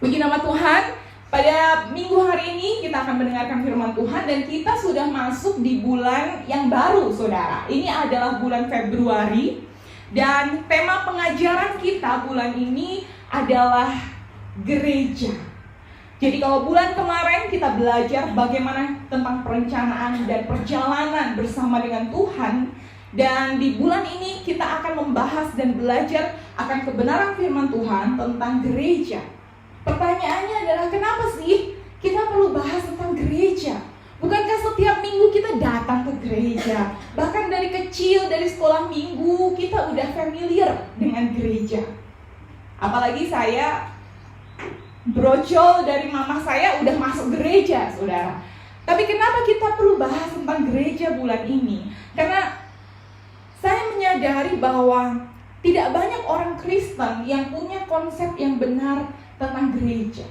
Puji nama Tuhan, pada minggu hari ini kita akan mendengarkan firman Tuhan dan kita sudah masuk di bulan yang baru, saudara. Ini adalah bulan Februari dan tema pengajaran kita bulan ini adalah gereja. Jadi kalau bulan kemarin kita belajar bagaimana tentang perencanaan dan perjalanan bersama dengan Tuhan, dan di bulan ini kita akan membahas dan belajar akan kebenaran firman Tuhan tentang gereja. Pertanyaannya adalah kenapa sih kita perlu bahas tentang gereja? Bukankah setiap minggu kita datang ke gereja? Bahkan dari kecil, dari sekolah minggu, kita udah familiar dengan gereja. Apalagi saya, brocol dari mama saya udah masuk gereja, saudara. Tapi kenapa kita perlu bahas tentang gereja bulan ini? Karena saya menyadari bahwa tidak banyak orang Kristen yang punya konsep yang benar tentang gereja.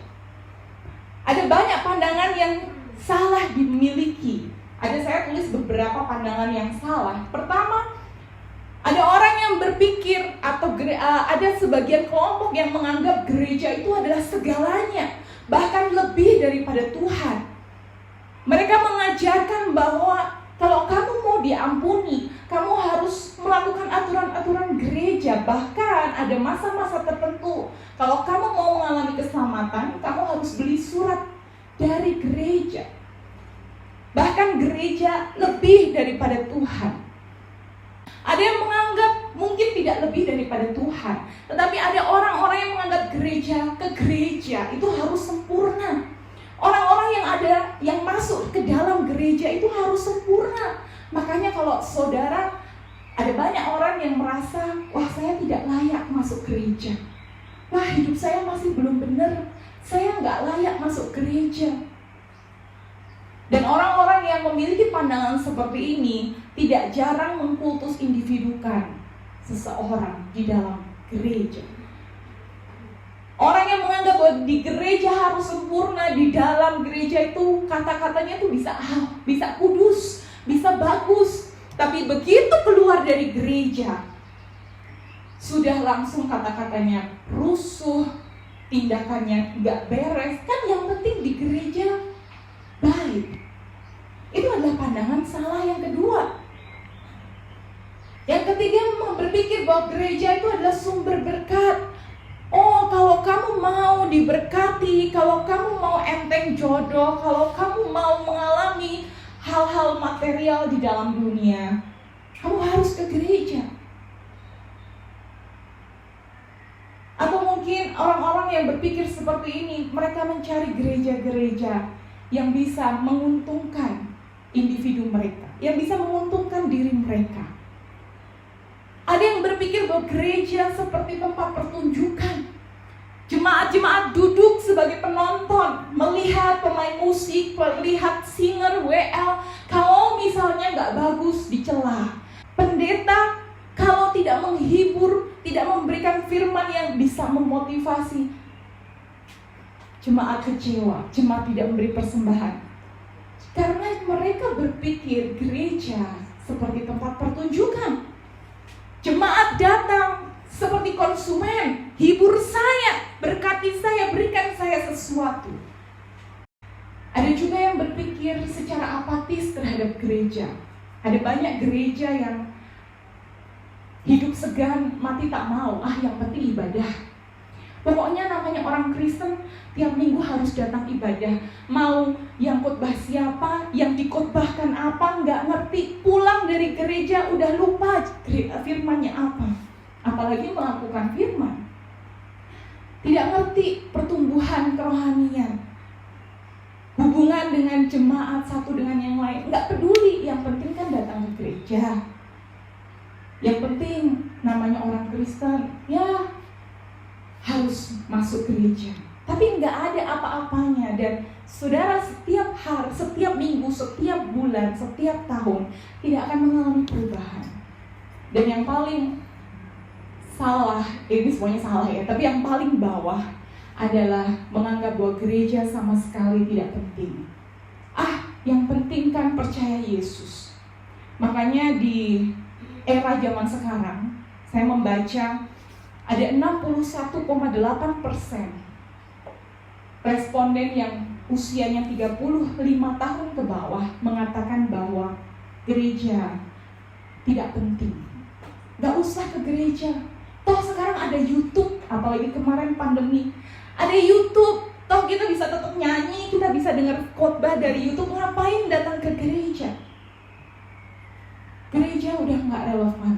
Ada banyak pandangan yang salah dimiliki. Saya tulis beberapa pandangan yang salah. Pertama, ada orang yang berpikir atau ada sebagian kelompok yang menganggap gereja itu adalah segalanya, bahkan lebih daripada Tuhan. Mereka mengajarkan bahwa kalau kamu mau diampuni, kamu harus melakukan aturan-aturan gereja. Bahkan ada masa-masa tertentu, kalau kamu mau mengalami keselamatan, kamu harus beli surat dari gereja. Bahkan gereja lebih daripada Tuhan. Ada yang menganggap mungkin tidak lebih daripada Tuhan, tetapi ada orang-orang yang menganggap ke gereja itu harus sempurna. Orang-orang yang masuk ke dalam gereja itu harus sempurna. Makanya kalau saudara, ada banyak orang yang merasa, wah saya tidak layak masuk gereja. Wah hidup saya masih belum benar, saya nggak layak masuk gereja. Dan orang-orang yang memiliki pandangan seperti ini tidak jarang mengkultus individukan seseorang di dalam gereja. Orang yang menganggap bahwa di gereja harus sempurna, di dalam gereja itu kata-katanya tuh bisa kudus, bisa bagus. Tapi begitu keluar dari gereja, sudah langsung kata-katanya rusuh, tindakannya gak beres. Kan yang penting di gereja baik. Itu adalah pandangan salah yang kedua. Yang ketiga, berpikir bahwa gereja itu adalah sumber berkat. Oh, kalau kamu mau diberkati, kalau kamu mau enteng jodoh, kalau kamu mau mengalami hal-hal material di dalam dunia, kamu harus ke gereja. Atau mungkin orang-orang yang berpikir seperti ini, mereka mencari gereja-gereja yang bisa menguntungkan individu mereka, yang bisa menguntungkan diri mereka. Ada yang berpikir bahwa gereja seperti tempat pertunjukan. Jemaat-jemaat duduk sebagai penonton, melihat pemain musik, melihat singer WL. Kalau misalnya gak bagus, dicela. Pendeta kalau tidak menghibur, tidak memberikan firman yang bisa memotivasi, jemaat kecewa, jemaat tidak memberi persembahan. Karena mereka berpikir gereja seperti tempat pertunjukan. Jemaat datang seperti konsumen, hibur saya, berkati saya, berikan saya sesuatu. Ada juga yang berpikir secara apatis terhadap gereja. Ada banyak gereja yang hidup segan, mati tak mau. Yang penting ibadah. Pokoknya namanya orang Kristen, tiap minggu harus datang ibadah. Mau yang khotbah siapa, yang dikhotbahkan apa, nggak ngerti. Pulang dari gereja udah lupa firmannya apa. Apalagi melakukan firman. Tidak ngerti pertumbuhan kerohanian, hubungan dengan jemaat satu dengan yang lain. Nggak peduli, yang penting kan datang ke gereja. Yang penting namanya orang Kristen, ya harus masuk gereja. Tapi nggak ada apa-apanya. Dan saudara, setiap hari, setiap minggu, setiap bulan, setiap tahun tidak akan mengalami perubahan. Dan yang paling salah, ini semuanya salah ya, tapi yang paling bawah adalah menganggap bahwa gereja sama sekali tidak penting. Yang penting kan percaya Yesus. Makanya di era zaman sekarang, saya membaca ada 61,8% responden yang usianya 35 tahun ke bawah mengatakan bahwa gereja tidak penting. Gak usah ke gereja. Toh sekarang ada YouTube, apalagi kemarin pandemi. Ada YouTube, toh kita bisa tetap nyanyi, kita bisa dengar khotbah dari YouTube. Ngapain datang ke gereja? Gereja udah gak relevan.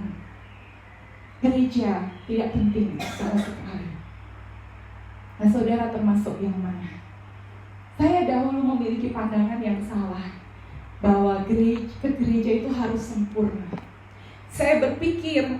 Gereja tidak penting sama sekali. Nah, saudara termasuk yang mana? Saya dahulu memiliki pandangan yang salah, bahwa ke gereja itu harus sempurna. Saya berpikir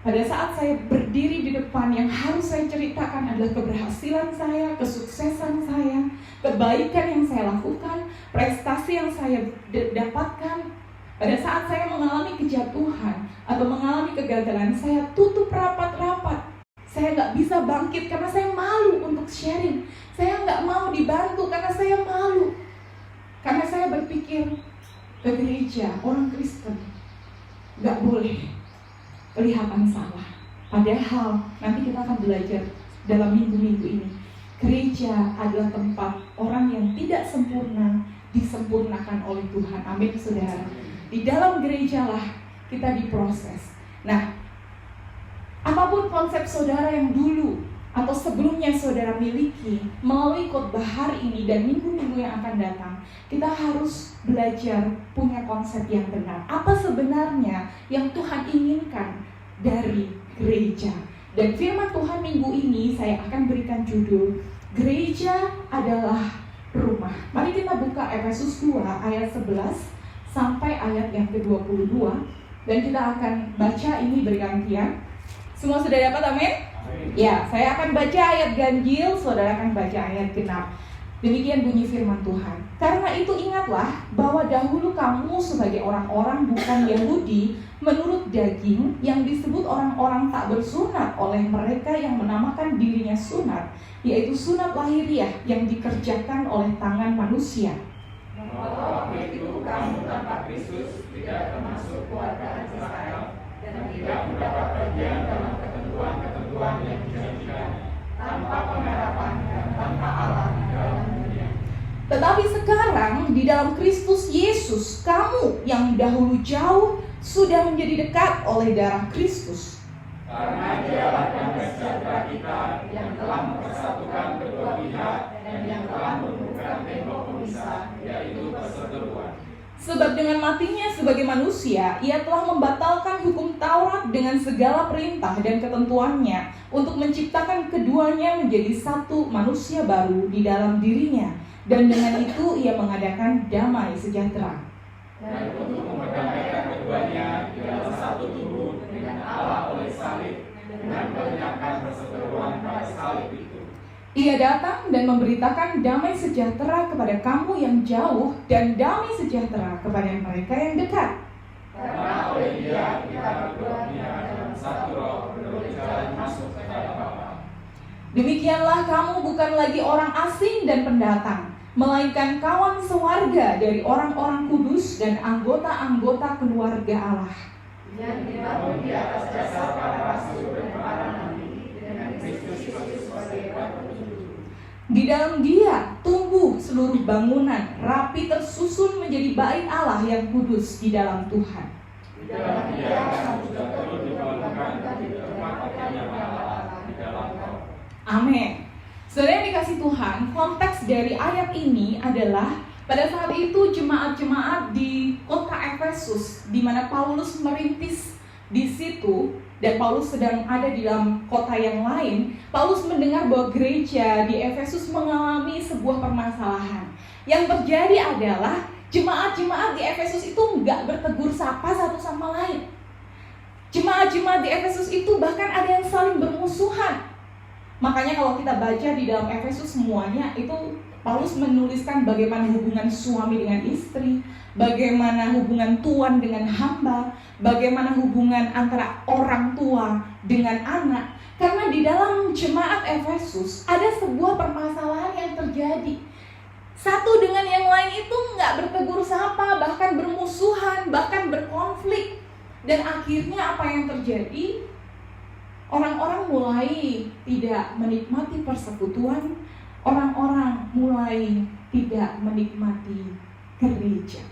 pada saat saya berdiri di depan, yang harus saya ceritakan adalah keberhasilan saya, kesuksesan saya, kebaikan yang saya lakukan, prestasi yang saya dapatkan. Pada saat saya mengalami kejatuhan atau mengalami kegagalan, saya tutup rapat-rapat. Saya nggak bisa bangkit karena saya malu untuk sharing. Saya nggak mau dibantu karena saya malu. Karena saya berpikir, ke gereja, orang Kristen nggak boleh kelihatan salah. Padahal nanti kita akan belajar dalam minggu-minggu ini, gereja adalah tempat orang yang tidak sempurna disempurnakan oleh Tuhan. Amin, saudara. Di dalam gerejalah kita diproses. Nah, apapun konsep saudara yang dulu atau sebelumnya saudara miliki, melalui khotbah hari ini dan minggu-minggu yang akan datang, kita harus belajar punya konsep yang benar. Apa sebenarnya yang Tuhan inginkan dari gereja? Dan firman Tuhan minggu ini saya akan berikan judul, Gereja adalah Rumah. Mari kita buka Efesus 2 ayat 11 sampai ayat yang ke-22, dan kita akan baca ini bergantian. Semua sudah dapat, amin? Ya, saya akan baca ayat ganjil, saudara akan baca ayat genap. Demikian bunyi firman Tuhan. Karena itu ingatlah bahwa dahulu kamu sebagai orang-orang bukan Yahudi menurut daging, yang disebut orang-orang tak bersunat oleh mereka yang menamakan dirinya sunat, yaitu sunat lahiriah yang dikerjakan oleh tangan manusia. Waktu itu kamu tanpa Kristus tidak termasuk keluarga Israel dan tidak mendapat bagian dalam ketentuan-ketentuan yang dijanjikan, tanpa pengharapan dan tanpa Allah di dalam dunia. Tetapi sekarang di dalam Kristus Yesus, kamu yang dahulu jauh sudah menjadi dekat oleh darah Kristus. Karena Dialah damai sejahtera kita yang telah mempersatukan kedua pihak dan yang telah menumbuhkan tembok pemisah, yaitu perseteruan. Sebab dengan matinya sebagai manusia, ia telah membatalkan hukum Taurat dengan segala perintah dan ketentuannya untuk menciptakan keduanya menjadi satu manusia baru di dalam dirinya. Dan dengan itu ia mengadakan damai sejahtera. Dan untuk mendamaikan keduanya di dalam satu tubuh dengan Allah oleh salib, dengan melenyapkan perseteruan pada salib itu. Ia datang dan memberitakan damai sejahtera kepada kamu yang jauh dan damai sejahtera kepada mereka yang dekat. Karena oleh Dia kita berdua dalam satu roh beroleh jalan masuk kepada Bapa. Demikianlah kamu bukan lagi orang asing dan pendatang, melainkan kawan sewarga dari orang-orang kudus dan anggota-anggota keluarga Allah. Yang dibangun di atas dasar para rasul dan para nabi, dengan Kristus Yesus sebagai batu. Di dalam Dia tumbuh seluruh bangunan, rapi tersusun menjadi bait Allah yang kudus di dalam Tuhan. Di dalam Dia kamu juga turut dibangunkan di tempat kediaman Allah di dalam Roh. Amin. Saudara yang dikasih Tuhan, konteks dari ayat ini adalah pada saat itu jemaat-jemaat di kota Efesus, di mana Paulus merintis di situ, dan Paulus sedang ada di dalam kota yang lain. Paulus mendengar bahwa gereja di Efesus mengalami sebuah permasalahan. Yang terjadi adalah jemaat-jemaat di Efesus itu nggak bertegur sapa satu sama lain. Jemaat-jemaat di Efesus itu bahkan ada yang saling bermusuhan. Makanya kalau kita baca di dalam Efesus semuanya itu Paulus menuliskan bagaimana hubungan suami dengan istri, bagaimana hubungan tuan dengan hamba, bagaimana hubungan antara orang tua dengan anak. Karena di dalam jemaat Efesus ada sebuah permasalahan yang terjadi. Satu dengan yang lain itu nggak bertegur sapa, bahkan bermusuhan, bahkan berkonflik. Dan akhirnya apa yang terjadi? Orang-orang mulai tidak menikmati persekutuan. orang-orang mulai tidak menikmati gereja.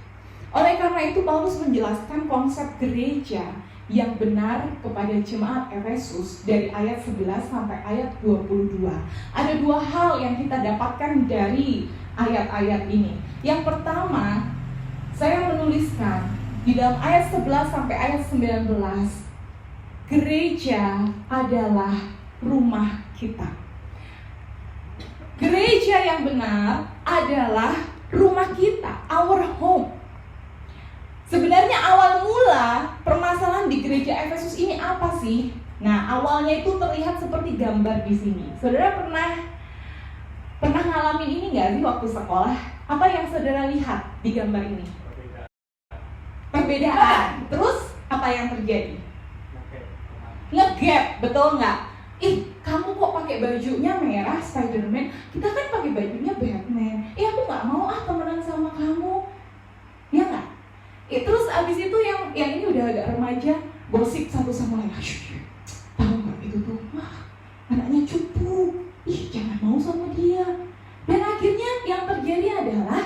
Oleh karena itu Paulus menjelaskan konsep gereja yang benar kepada jemaat Efesus dari ayat 11 sampai ayat 22. Ada dua hal yang kita dapatkan dari ayat-ayat ini. Yang pertama, saya menuliskan di dalam ayat 11 sampai ayat 19, gereja adalah rumah kita. Gereja yang benar adalah rumah kita, our home. Sebenarnya awal mula permasalahan di gereja Efesus ini apa sih? Nah, awalnya itu terlihat seperti gambar di sini. Saudara pernah ngalamin ini nggak sih waktu sekolah? Apa yang saudara lihat di gambar ini? Perbedaan. Terus apa yang terjadi? Nge-gap, betul nggak? Kamu kok pakai bajunya merah Spider-Man? Kita kan pakai bajunya Batman. Aku nggak mau temenan sama kamu, ya nggak? Terus abis itu yang ini udah agak remaja, gosip satu sama lain. Tahu nggak itu tuh? Wah, anaknya cupu. Jangan mau sama dia. Dan akhirnya yang terjadi adalah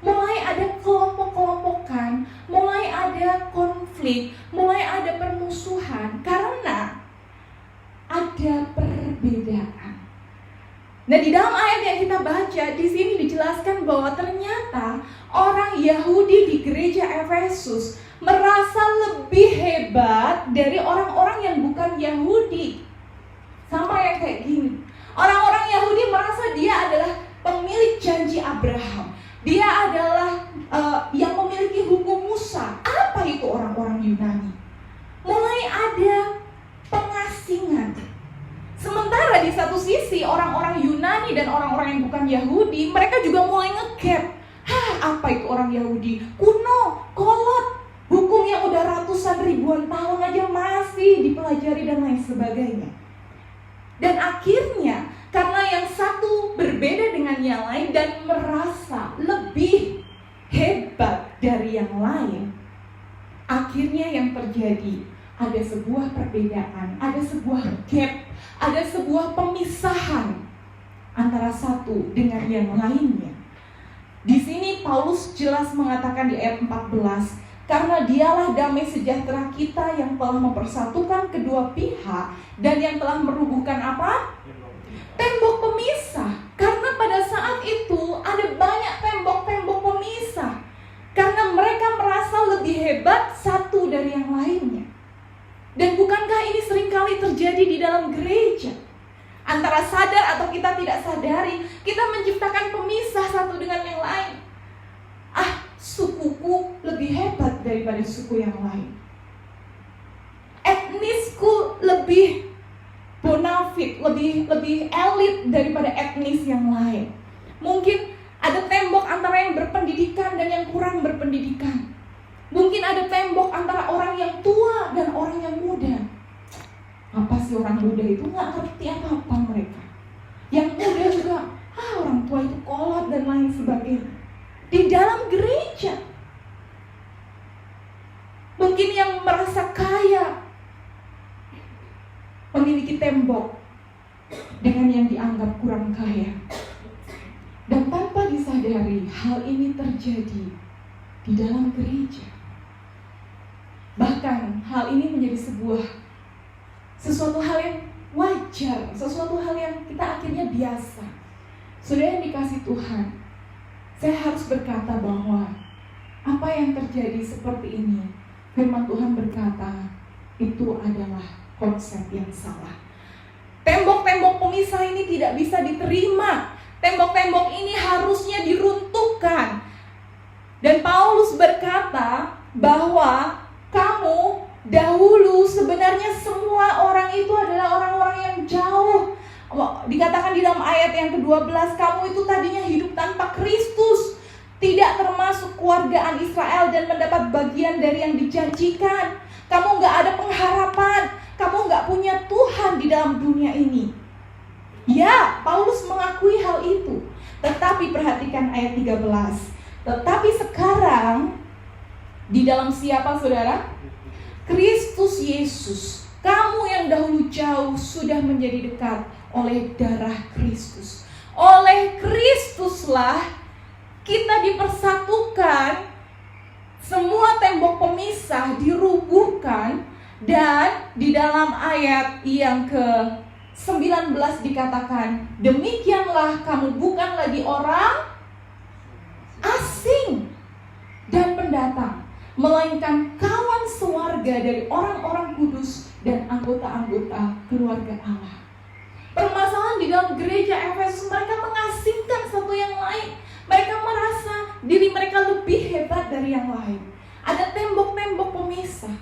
mulai ada kelompok-kelompokan, mulai ada konflik, mulai ada permusuhan karena ada perbedaan. Nah, di dalam ayat yang kita baca di sini dijelaskan bahwa ternyata orang Yahudi di gereja Efesus merasa lebih hebat dari orang-orang yang bukan Yahudi. Sama yang kayak gini. Orang-orang Yahudi merasa dia adalah pemilik janji Abraham. Dia adalah yang memiliki hukum Musa. Apa itu orang-orang Yunani? Mulai ada pengasingan. Sementara di satu sisi orang-orang Yunani dan orang-orang yang bukan Yahudi, mereka juga mulai nge-gap. Apa itu orang Yahudi? Kuno, kolot, hukum yang udah ratusan ribuan tahun aja masih dipelajari dan lain sebagainya. Dan akhirnya karena yang satu berbeda dengan yang lain dan merasa lebih hebat dari yang lain, akhirnya yang terjadi ada sebuah perbedaan, ada sebuah gap, ada sebuah pemisahan antara satu dengan yang lainnya. Di sini Paulus jelas mengatakan di ayat 14, karena dialah damai sejahtera kita yang telah mempersatukan kedua pihak dan yang telah merubuhkan apa? Tembok pemisah. Karena pada saat itu ada banyak tembok-tembok pemisah. Karena mereka merasa lebih hebat satu dari yang lainnya. Dan bukankah ini seringkali terjadi di dalam gereja? Antara sadar atau kita tidak sadari, kita menciptakan pemisah satu dengan yang lain. Sukuku lebih hebat daripada suku yang lain. Etnisku lebih bonafit, lebih elit daripada etnis yang lain. Mungkin ada tembok antara yang berpendidikan dan yang kurang berpendidikan. Mungkin ada tembok antara orang yang tua dan orang yang muda. Apa sih orang muda itu? Nggak ngerti apa-apa mereka. Yang muda juga, orang tua itu kolot dan lain sebagainya. Di dalam gereja, mungkin yang merasa kaya memiliki tembok dengan yang dianggap kurang kaya. Dan tanpa disadari, hal ini terjadi di dalam gereja. Bahkan hal ini menjadi sesuatu hal yang wajar, sesuatu hal yang kita akhirnya biasa. Saudara yang dikasih Tuhan, saya harus berkata bahwa apa yang terjadi seperti ini, firman Tuhan berkata, itu adalah konsep yang salah. Tembok-tembok pemisah ini tidak bisa diterima. Tembok-tembok ini harusnya diruntuhkan. Dan Paulus berkata bahwa kamu dahulu sebenarnya semua orang itu adalah orang-orang yang jauh. Dikatakan di dalam ayat yang ke-12, kamu itu tadinya hidup tanpa Kristus, tidak termasuk keluargaan Israel dan mendapat bagian dari yang dijanjikan. Kamu gak ada pengharapan, kamu gak punya Tuhan di dalam dunia ini. Ya, Paulus mengakui hal itu. Tetapi perhatikan ayat 13. Tetapi sekarang di dalam siapa saudara? Kristus Yesus. Kamu yang dahulu jauh sudah menjadi dekat oleh darah Kristus. Oleh Kristuslah kita dipersatukan, semua tembok pemisah dirubuhkan, dan di dalam ayat yang ke-19 dikatakan, demikianlah kamu bukan lagi orang asing dan pendatang, melainkan kawan sewarga dari orang-orang kudus dan anggota-anggota keluarga Allah. Permasalahan di dalam gereja Efesus, mereka mengasingkan satu yang lain. Mereka merasa diri mereka lebih hebat dari yang lain. Ada tembok-tembok pemisah.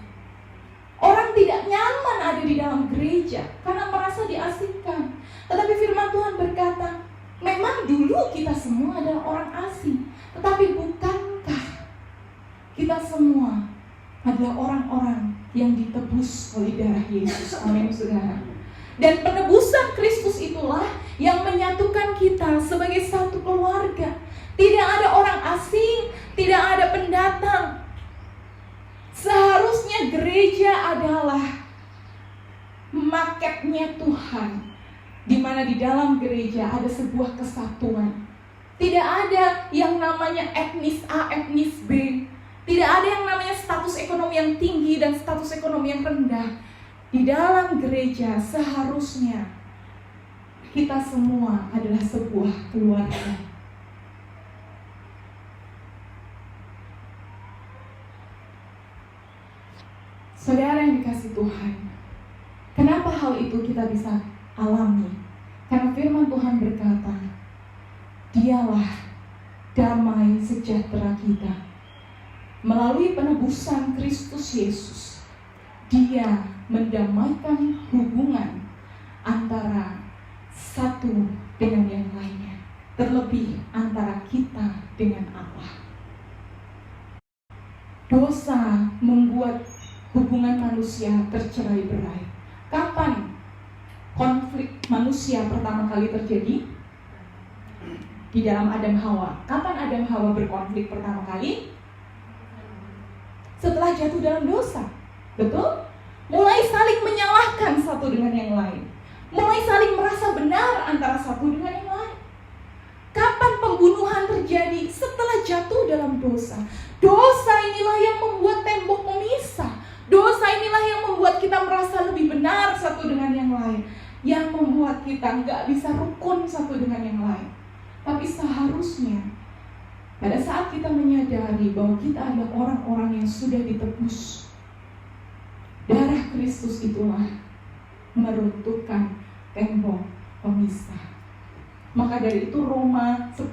Orang tidak nyaman ada di dalam gereja karena merasa diasingkan. Tetapi firman Tuhan berkata, memang dulu kita semua adalah orang asing, tetapi bukankah kita semua adalah orang-orang yang ditebus oleh darah Yesus? Amin, saudara. Dan penebusan Kristus itulah yang menyatukan kita sebagai satu keluarga. Tidak ada orang asing, tidak ada pendatang. Seharusnya gereja adalah marketnya Tuhan, di mana di dalam gereja ada sebuah kesatuan. Tidak ada yang namanya etnis A, etnis B. Tidak ada yang namanya status ekonomi yang tinggi dan status ekonomi yang rendah. Di dalam gereja seharusnya kita semua adalah sebuah keluarga. Saudara yang dikasih Tuhan, kenapa hal itu kita bisa alami? Karena firman Tuhan berkata, Dialah damai sejahtera kita. Melalui penebusan Kristus Yesus, Dia mendamaikan hubungan antara satu dengan yang lainnya, terlebih antara kita dengan Allah. Dosa membuat hubungan manusia tercerai-berai. Kapan konflik manusia pertama kali terjadi? Di dalam Adam Hawa. Kapan Adam Hawa berkonflik pertama kali? Setelah jatuh dalam dosa. Betul? Mulai saling menyalahkan satu dengan yang lain. Mulai saling merasa benar antara satu dengan yang lain. Kapan pembunuhan terjadi? Setelah jatuh dalam dosa. Dosa inilah yang membuat tembok memisah. Dosa inilah yang membuat kita merasa lebih benar satu dengan yang lain. Yang membuat kita nggak bisa rukun satu dengan yang lain. Tapi seharusnya pada saat kita menyadari bahwa kita adalah orang-orang yang sudah ditebus, darah Kristus itulah meruntuhkan tembok pemisah. Maka dari itu Roma 10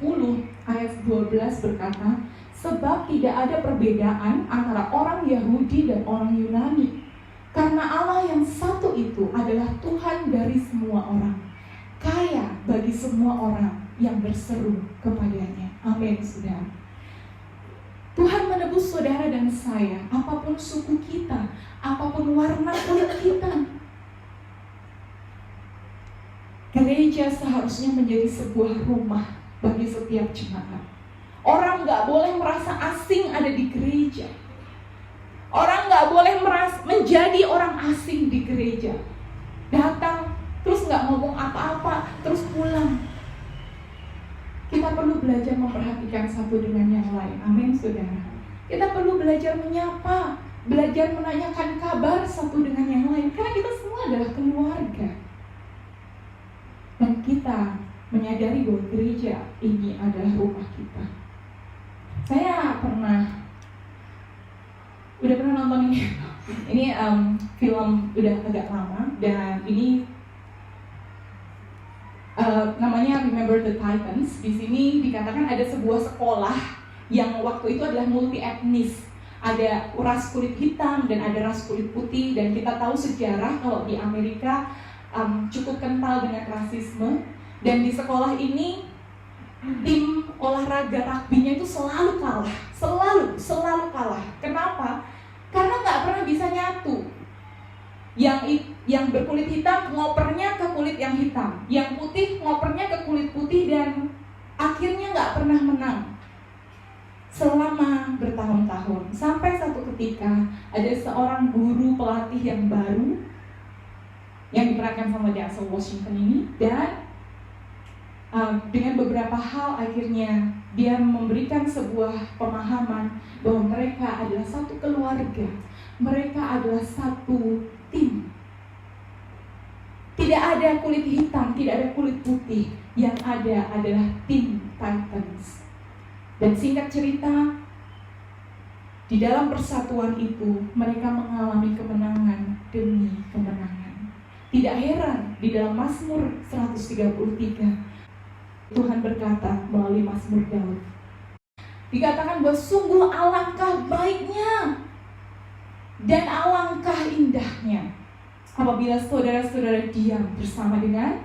ayat 12 berkata, sebab tidak ada perbedaan antara orang Yahudi dan orang Yunani, karena Allah yang satu itu adalah Tuhan dari semua orang, kaya bagi semua orang yang berseru kepadanya. Amin, saudara. Tuhan menebus saudara dan saya, apapun suku kita, apapun warna kulit kita. Gereja seharusnya menjadi sebuah rumah bagi setiap jemaat. Orang gak boleh merasa asing ada di gereja. Orang gak boleh menjadi orang asing di gereja. Datang, terus gak ngomong apa-apa, terus pulang. Kita perlu belajar memperhatikan satu dengan yang lain. Amin, saudara. Kita perlu belajar menyapa, belajar menanyakan kabar satu dengan yang lain. Karena kita semua adalah keluarga. Dan kita menyadari bahwa gereja ini adalah rumah kita. Saya udah pernah nonton ini. Ini film udah agak lama, dan ini namanya Remember the Titans. Di sini dikatakan ada sebuah sekolah yang waktu itu adalah multi etnis. Ada ras kulit hitam dan ada ras kulit putih. Dan kita tahu sejarah kalau di Amerika cukup kental dengan rasisme. Dan di sekolah ini tim olahraga rugby-nya itu selalu kalah, selalu kalah. Kenapa? Karena nggak pernah bisa nyatu. Yang berkulit hitam ngopernya ke kulit yang hitam, yang putih ngopernya ke kulit putih, dan akhirnya nggak pernah menang selama bertahun-tahun. Sampai satu ketika ada seorang guru pelatih yang baru yang diperankan sama Denzel Washington ini, dan dengan beberapa hal akhirnya dia memberikan sebuah pemahaman bahwa mereka adalah satu keluarga, mereka adalah satu tim. Tidak ada kulit hitam, tidak ada kulit putih, yang ada adalah tim Titans. Dan singkat cerita, di dalam persatuan itu mereka mengalami kemenangan demi kemenangan. Tidak heran di dalam Mazmur 133 Tuhan berkata melalui Mazmur Daud, dikatakan bahwa sungguh alangkah baiknya dan alangkah indahnya apabila saudara-saudara diam bersama dengan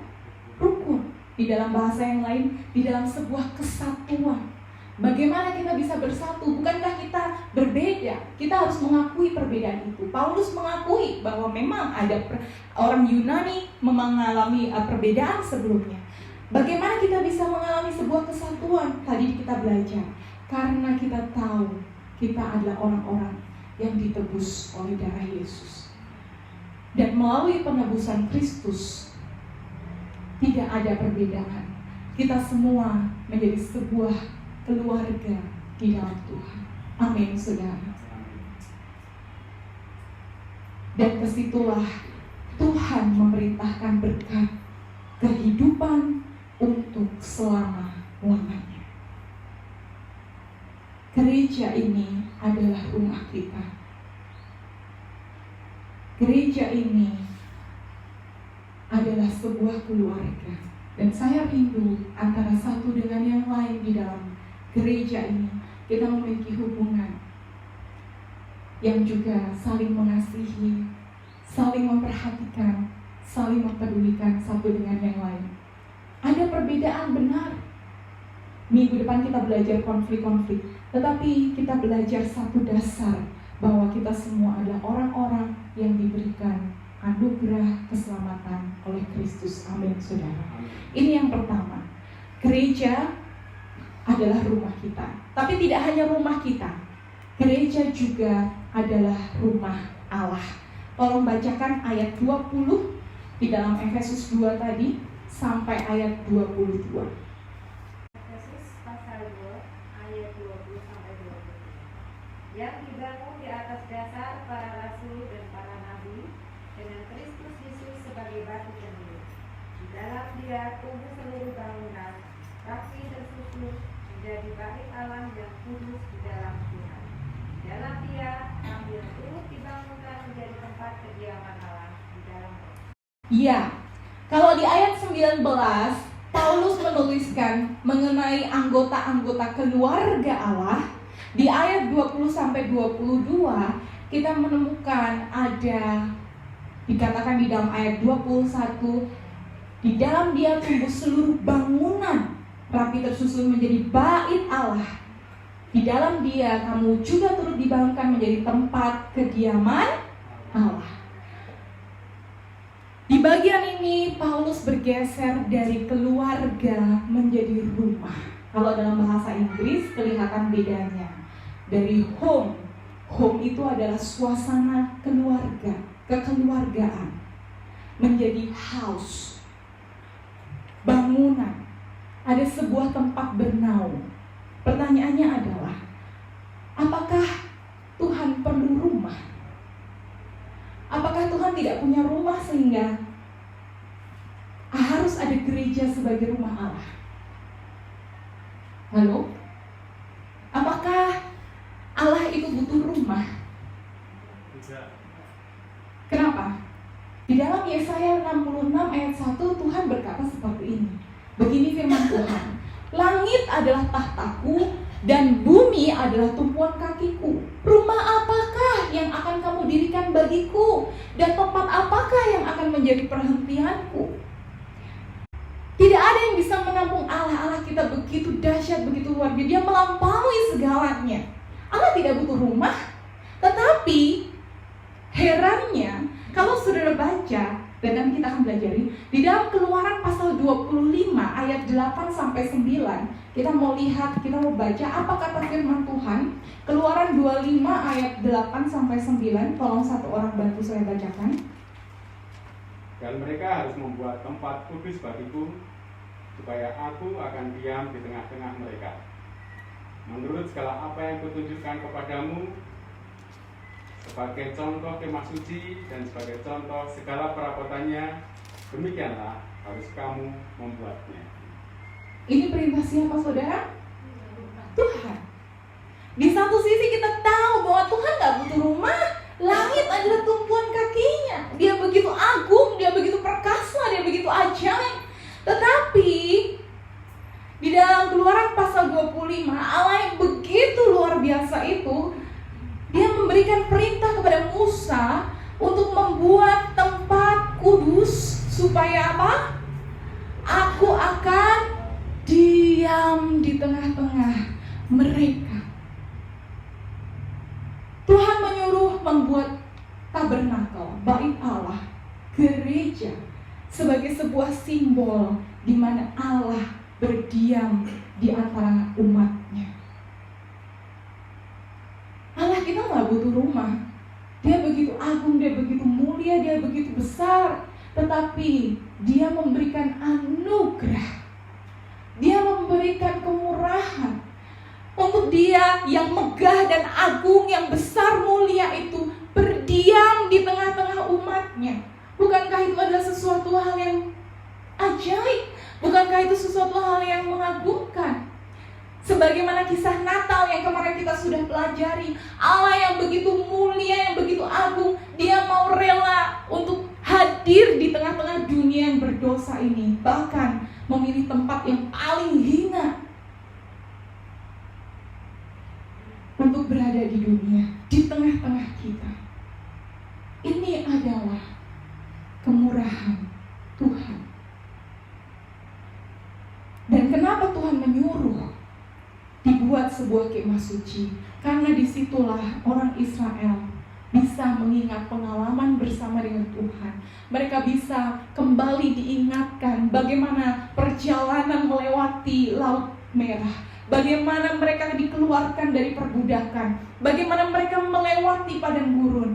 rukun. Di dalam bahasa yang lain, di dalam sebuah kesatuan. Bagaimana kita bisa bersatu? Bukankah kita berbeda? Kita harus mengakui perbedaan itu. Paulus mengakui bahwa memang ada orang Yunani mengalami perbedaan sebelumnya. Bagaimana kita bisa mengalami sebuah kesatuan? Tadi kita belajar. Karena kita tahu kita adalah orang-orang yang ditebus oleh darah Yesus. Dan melalui penebusan Kristus, tidak ada perbedaan. Kita semua menjadi sebuah keluarga di dalam Tuhan. Amin, saudara. Dan kesitulah Tuhan memerintahkan berkat kehidupan untuk selama-lamanya. Gereja ini adalah rumah kita. Gereja ini adalah sebuah keluarga. Dan saya rindu antara satu dengan yang lain di dalam gereja ini, kita memiliki hubungan yang juga saling mengasihi, saling memperhatikan, saling mempedulikan satu dengan yang lain. Ada perbedaan benar. Minggu depan kita belajar konflik-konflik, tetapi kita belajar satu dasar, bahwa kita semua adalah orang-orang yang diberikan anugerah keselamatan oleh Kristus. Amin, saudara. Ini yang pertama. Gereja adalah rumah kita. Tapi tidak hanya rumah kita. Gereja juga adalah rumah Allah. Tolong bacakan ayat 20 di dalam Efesus 2 tadi sampai ayat 22. Efesus pasal 2 ayat 20 sampai 22. Yang dibangun di atas dasar para rasul dan para nabi, dengan Kristus Yesus sebagai batu penghubung. Di dalam Dia tumbuh seluruh bangunan, rapi tersusun menjadi bait Allah yang kudus di dalam Tuhan. Di dalam Dia kami turut dibangunkan menjadi tempat kediaman Allah di dalam Roh. Iya, kalau di ayat 19 Paulus menuliskan mengenai anggota-anggota keluarga Allah. Di ayat 20 sampai 22 kita menemukan ada, dikatakan di dalam ayat 21, di dalam Dia tumbuh seluruh bangunan, rapi tersusun menjadi bait Allah. Di dalam Dia kamu juga turut dibangunkan menjadi tempat kediaman Allah. Di bagian ini Paulus bergeser dari keluarga menjadi rumah. Kalau dalam bahasa Inggris kelihatan bedanya. Dari home itu adalah suasana keluarga, kekeluargaan. Menjadi house, bangunan, ada sebuah tempat bernaung. Pertanyaannya adalah, apakah Tuhan perlu rumah? Apakah Tuhan tidak punya rumah sehingga harus ada gereja sebagai rumah Allah? Halo? Apakah Allah itu butuh rumah? Kenapa? Di dalam Yesaya 66 ayat 1 Tuhan berkata seperti ini. Begini firman Tuhan, langit adalah tahtaku dan bumi adalah tumpuan kakiku. Rumah apakah yang akan kamu dirikan bagiku? Dan tempat apakah yang akan menjadi perhentianku? Tidak ada yang bisa menampung Allah. Allah kita begitu dahsyat, begitu luar biasa. Dia melampaui segalanya. Allah tidak butuh rumah. Tetapi herannya, kalau saudara baca, dan nanti kita akan pelajari di dalam Keluaran pasal 25 ayat 8 sampai 9, kita mau lihat, kita mau baca apa kata firman Tuhan. Keluaran 25 ayat 8 sampai 9. Tolong satu orang bantu saya bacakan. Dan mereka harus membuat tempat kudus bagiku supaya aku akan diam di tengah-tengah mereka. Menurut segala apa yang kutunjukkan kepadamu, sebagai contoh kemah suci dan sebagai contoh segala perabotannya, demikianlah harus kamu membuatnya. Ini perintah siapa, saudara? Tuhan. Di satu sisi kita tahu bahwa Tuhan gak butuh rumah. Langit adalah tumpuan kakinya. Dia begitu agung, dia begitu perkasa, dia begitu ajaib. Tetapi di dalam Keluaran pasal 25, Allah yang begitu luar biasa itu, Dia memberikan perintah kepada Musa untuk membuat tempat kudus supaya apa? Aku akan diam di tengah-tengah mereka. Tuhan menyuruh membuat tabernakel, bait Allah, gereja sebagai sebuah simbol di mana Allah berdiam di antara umatnya. Allah kita gak butuh rumah. Dia begitu agung, dia begitu mulia, dia begitu besar. Tetapi Dia memberikan anugerah, Dia memberikan kemurahan untuk Dia yang megah dan agung, yang besar mulia itu berdiam di tengah-tengah umatnya. Bukankah itu adalah sesuatu hal yang ajaib? Bukankah itu sesuatu hal yang mengagumkan? Sebagaimana kisah Natal yang kemarin kita sudah pelajari, Allah yang begitu mulia, yang begitu agung, Dia mau rela untuk hadir di tengah-tengah dunia yang berdosa ini. Bahkan memilih tempat yang paling hina untuk berada di dunia, di tengah-tengah kita. Ini adalah kemurahan Tuhan. Dan kenapa Tuhan menyuruh dibuat sebuah kemah suci? Karena disitulah orang Israel bisa mengingat pengalaman bersama dengan Tuhan. Mereka bisa kembali diingatkan bagaimana perjalanan melewati Laut Merah, bagaimana mereka dikeluarkan dari perbudakan, bagaimana mereka melewati padang gurun.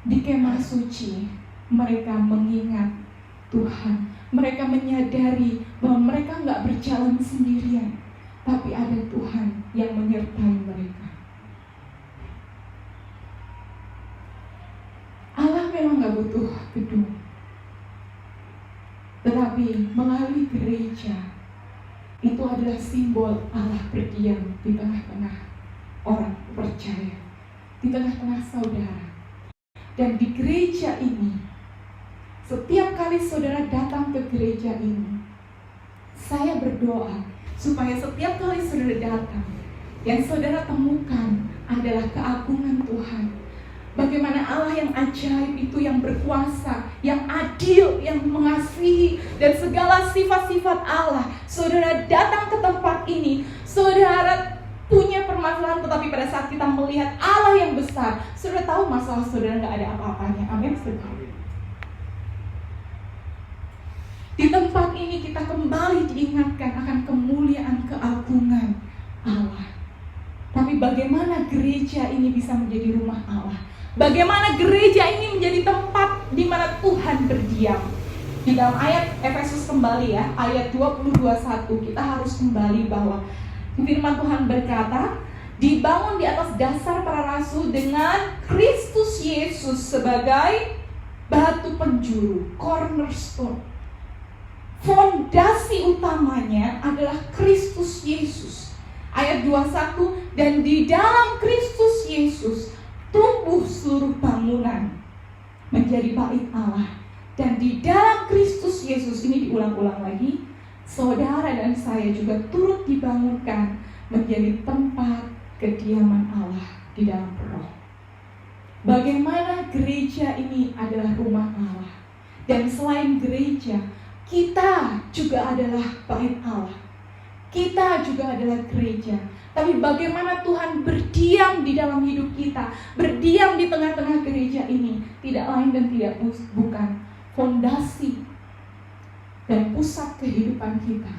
Di kemah suci mereka mengingat Tuhan. Mereka menyadari bahwa mereka gak berjalan sendirian, tapi ada Tuhan yang menyertai mereka. Allah memang gak butuh gedung, tetapi melalui gereja itu adalah simbol Allah berdiam di tengah-tengah orang percaya, di tengah-tengah saudara. Dan di gereja ini, setiap kali saudara datang ke gereja ini, saya berdoa supaya setiap kali saudara datang, yang saudara temukan adalah keagungan Tuhan. Bagaimana Allah yang ajaib itu, yang berkuasa, yang adil, yang mengasihi, dan segala sifat-sifat Allah. Saudara datang ke tempat ini, saudara punya permasalahan, tetapi pada saat kita melihat Allah yang besar, saudara tahu masalah saudara gak ada apa-apanya. Amin, saudara. Di tempat ini kita kembali diingatkan akan kemuliaan, keagungan Allah. Tapi bagaimana gereja ini bisa menjadi rumah Allah? Bagaimana gereja ini menjadi tempat di mana Tuhan berdiam? Di dalam ayat Efesus kembali ya, ayat 22:1 kita harus kembali bahwa firman Tuhan berkata, dibangun di atas dasar para rasul dengan Kristus Yesus sebagai batu penjuru, cornerstone. Fondasi utamanya adalah Kristus Yesus. Ayat 21, dan di dalam Kristus Yesus tumbuh seluruh bangunan menjadi bait Allah. Dan di dalam Kristus Yesus, ini diulang-ulang lagi, saudara dan saya juga turut dibangunkan menjadi tempat kediaman Allah di dalam Roh. Bagaimana gereja ini adalah rumah Allah. Dan selain gereja, kita juga adalah bait Allah. Kita juga adalah gereja. Tapi bagaimana Tuhan berdiam di dalam hidup kita, berdiam di tengah-tengah gereja ini, tidak lain dan tidak bukan fondasi dan pusat kehidupan kita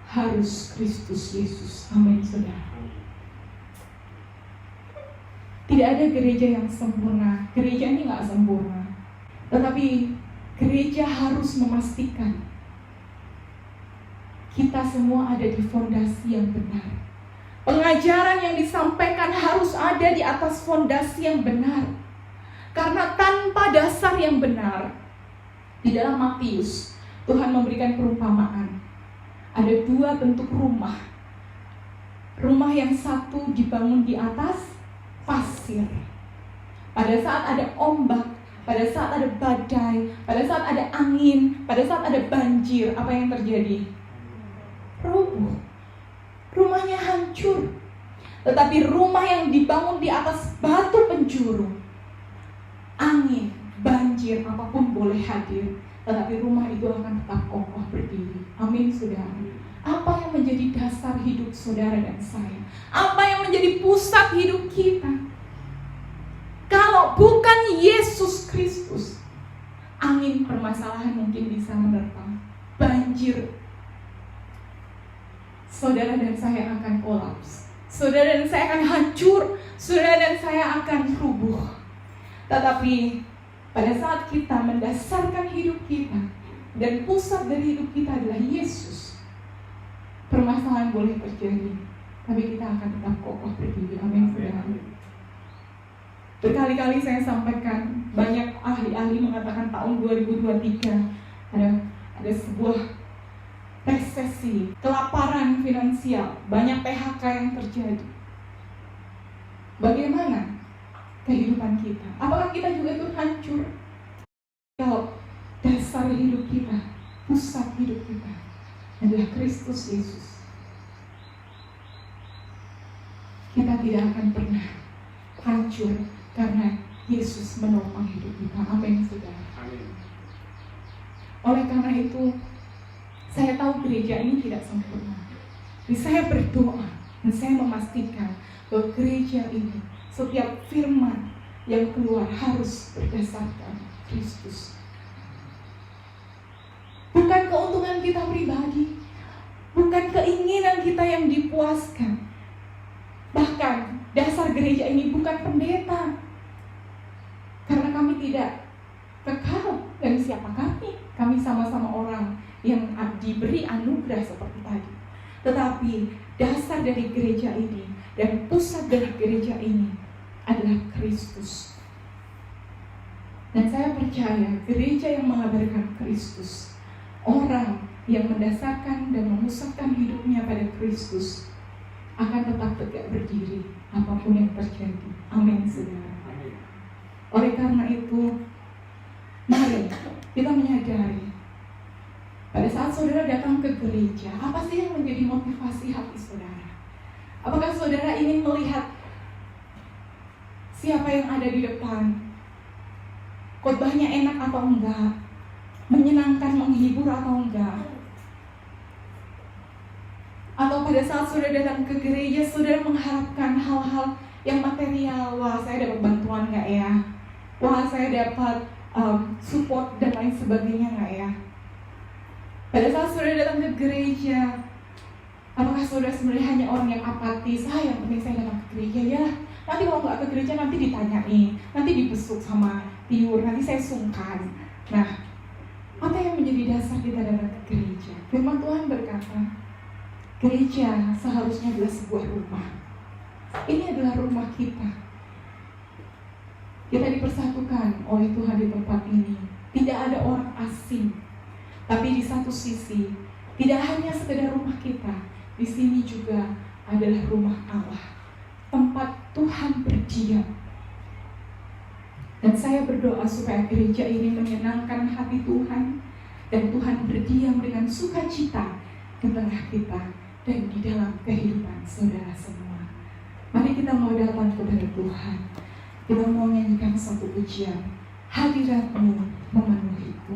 harus Kristus Yesus. Amin, saudara. Tidak ada gereja yang sempurna. Gereja ini gak sempurna, tetapi gereja harus memastikan kita semua ada di fondasi yang benar. Pengajaran yang disampaikan harus ada di atas fondasi yang benar. Karena tanpa dasar yang benar, di dalam Matius, Tuhan memberikan perumpamaan. Ada dua bentuk rumah. Rumah yang satu dibangun di atas pasir. Pada saat ada ombak, pada saat ada badai, pada saat ada angin, pada saat ada banjir, apa yang terjadi? Rubuh. Rumahnya hancur. Tetapi rumah yang dibangun di atas batu penjuru, angin, banjir, apapun boleh hadir, tetapi rumah itu akan tetap kokoh berdiri. Amin, saudara. Apa yang menjadi dasar hidup saudara dan saya? Apa yang menjadi pusat hidup kita? Kalau bukan Yesus Kristus, angin permasalahan mungkin bisa menerpa, banjir, saudara dan saya akan kolaps, saudara dan saya akan hancur, saudara dan saya akan rubuh. Tetapi pada saat kita mendasarkan hidup kita dan pusat dari hidup kita adalah Yesus, permasalahan boleh terjadi, tapi kita akan tetap kokoh berdiri. Amin, saudara. Berkali-kali saya sampaikan, banyak ahli-ahli mengatakan tahun 2023 ada sebuah resesi, kelaparan finansial, banyak PHK yang terjadi. Bagaimana kehidupan kita? Apakah kita juga ikut hancur? Kalau dasar hidup kita, pusat hidup kita adalah Kristus Yesus, kita tidak akan pernah hancur karena Yesus menopang hidup kita. Amin, saudara. Amin. Oleh karena itu, saya tahu gereja ini tidak sempurna. Jadi saya berdoa dan saya memastikan bahwa gereja ini, setiap firman yang keluar harus berdasarkan Kristus. Bukan keuntungan kita pribadi, bukan keinginan kita yang dipuaskan. Bahkan dasar gereja ini bukan pendeta, karena kami tidak kekal. Dan siapa kami? Kami sama-sama orang yang diberi anugerah seperti tadi. Tetapi dasar dari gereja ini dan pusat dari gereja ini adalah Kristus. Dan saya percaya gereja yang mengabarkan Kristus, orang yang mendasarkan dan memusatkan hidupnya pada Kristus, akan tetap tegak berdiri apapun yang terjadi. Amin, saudara. Oleh karena itu, mari kita menyadari, pada saat saudara datang ke gereja, apa sih yang menjadi motivasi hati saudara? Apakah saudara ingin melihat siapa yang ada di depan? Khotbahnya enak atau enggak? Menyenangkan, menghibur atau enggak? Atau pada saat saudara datang ke gereja, saudara mengharapkan hal-hal yang material? Wah, saya dapat bantuan enggak ya? Wah, saya dapat support dan lain sebagainya enggak ya? Pada saat saudara datang ke gereja, apakah saudara sebenarnya hanya orang yang apatis? Yang penting saya datang ke gereja ya. Nanti kalau nggak ke gereja nanti ditanyain, nanti dibesuk sama tiur, nanti saya sungkan. Nah, apa yang menjadi dasar kita datang ke gereja? Firman Tuhan berkata, gereja seharusnya adalah sebuah rumah. Ini adalah rumah kita. Kita dipersatukan oleh Tuhan di tempat ini. Tidak ada orang asing. Tapi di satu sisi, tidak hanya sekedar rumah kita, di sini juga adalah rumah Allah, tempat Tuhan berdiam. Dan saya berdoa supaya gereja ini menyenangkan hati Tuhan, dan Tuhan berdiam dengan sukacita di tengah kita dan di dalam kehidupan saudara semua. Mari kita mau datang kepada Tuhan. Kita mau nyanyikan satu pujian, hadirat-Mu memenuhiku.